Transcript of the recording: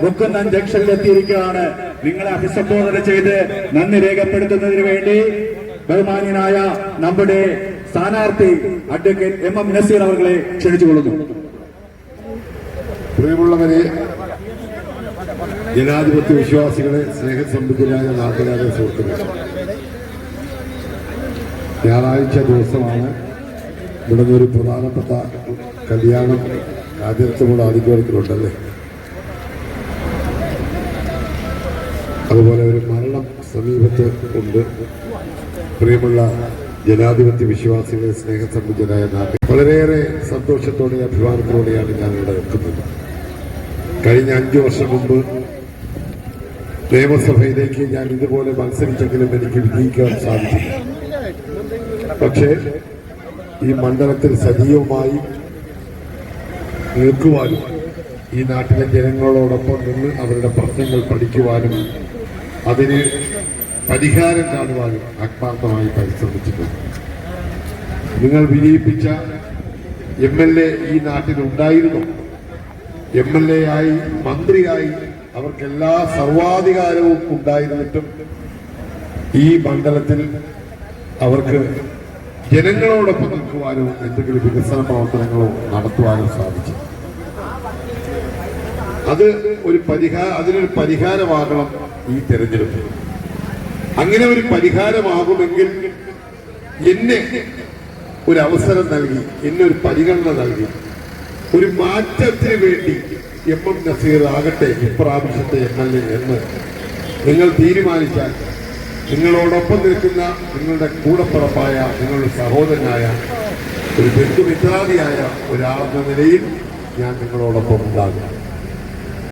മുക്കുന്നൻ ജംഗ്ഷനിലെത്തിയിരിക്കുകയാണ്. നിങ്ങളെ അഭിസംബോധന ചെയ്ത് നന്ദി രേഖപ്പെടുത്തുന്നതിന് വേണ്ടി ബഹുമാന്യനായ നമ്മുടെ സ്ഥാനാർത്ഥി അഡ്വക്കേറ്റ് MM നസീർ അവരെ ക്ഷണിച്ചുകൊള്ളുന്നു. പ്രിയമുള്ളവരെ, ജനാധിപത്യ വിശ്വാസികളെ, സ്നേഹസമ്പന്നരായ നാട്ടുകാരെ, സുഹൃത്തുക്കളെ, ഞായറാഴ്ച ദിവസമാണ് ഇവിടെ നിന്നൊരു പ്രധാനപ്പെട്ട കല്യാണം രാജ്യത്തുള്ള ആധികാരികളുണ്ടല്ലേ. അതുപോലെ ഒരു മരണം സമീപത്ത് ഉണ്ട്. പ്രിയമുള്ള ജനാധിപത്യ വിശ്വാസികളെ, സ്നേഹസമ്പന്നരായ നാട്ടിൽ വളരെയേറെ സന്തോഷത്തോടെ അഭിമാനത്തോടെയാണ് ഞാൻ ഇവിടെ നിൽക്കുന്നത്. കഴിഞ്ഞ 5 വർഷം മുമ്പ് നിയമസഭയിലേക്ക് ഞാൻ ഇതുപോലെ മത്സരിച്ചെങ്കിലും എനിക്ക് വിജയിക്കാൻ സാധിച്ചില്ല. പക്ഷേ ഈ മണ്ഡലത്തിൽ സജീവമായി നിൽക്കുവാനും ഈ നാട്ടിലെ ജനങ്ങളോടൊപ്പം നിന്ന് അവരുടെ പ്രശ്നങ്ങൾ പഠിക്കുവാനും അതിന് പരിഹാരം കാണുവാനും ആത്മാർത്ഥമായി പരിശ്രമിച്ചിട്ടുണ്ട്. നിങ്ങൾ വിജയിപ്പിച്ച MLA ഈ നാട്ടിലുണ്ടായിരുന്നു. MLA ആയി, മന്ത്രിയായി അവർക്കെല്ലാ സർവാധികാരവും ഉണ്ടായിരുന്നിട്ടും ഈ മണ്ഡലത്തിൽ അവർക്ക് ജനങ്ങളോടൊപ്പം നിൽക്കുവാനോ എന്തെങ്കിലും വികസന പ്രവർത്തനങ്ങളോ നടത്തുവാനോ സാധിച്ചു. അതിനൊരു പരിഹാരമാകണം ഈ തെരഞ്ഞെടുപ്പ്. അങ്ങനെ ഒരു പരിഹാരമാകുമെങ്കിൽ എന്നെ ഒരു അവസരം നൽകി, എന്നെ ഒരു പരിഗണന നൽകി, ഒരു മാറ്റത്തിന് വേണ്ടി MM നസീർ ആകട്ടെ ഇപ്രാവശ്യത്തെ MLA എന്ന് നിങ്ങൾ തീരുമാനിച്ചാൽ, നിങ്ങളോടൊപ്പം നിൽക്കുന്ന നിങ്ങളുടെ കൂടപ്പുറപ്പായ, നിങ്ങളുടെ സഹോദരനായ, ഒരു ബന്ധുമിത്രാദിയായ ഒരാളെന്ന നിലയിൽ ഞാൻ നിങ്ങളോടൊപ്പം ഉണ്ടാകും.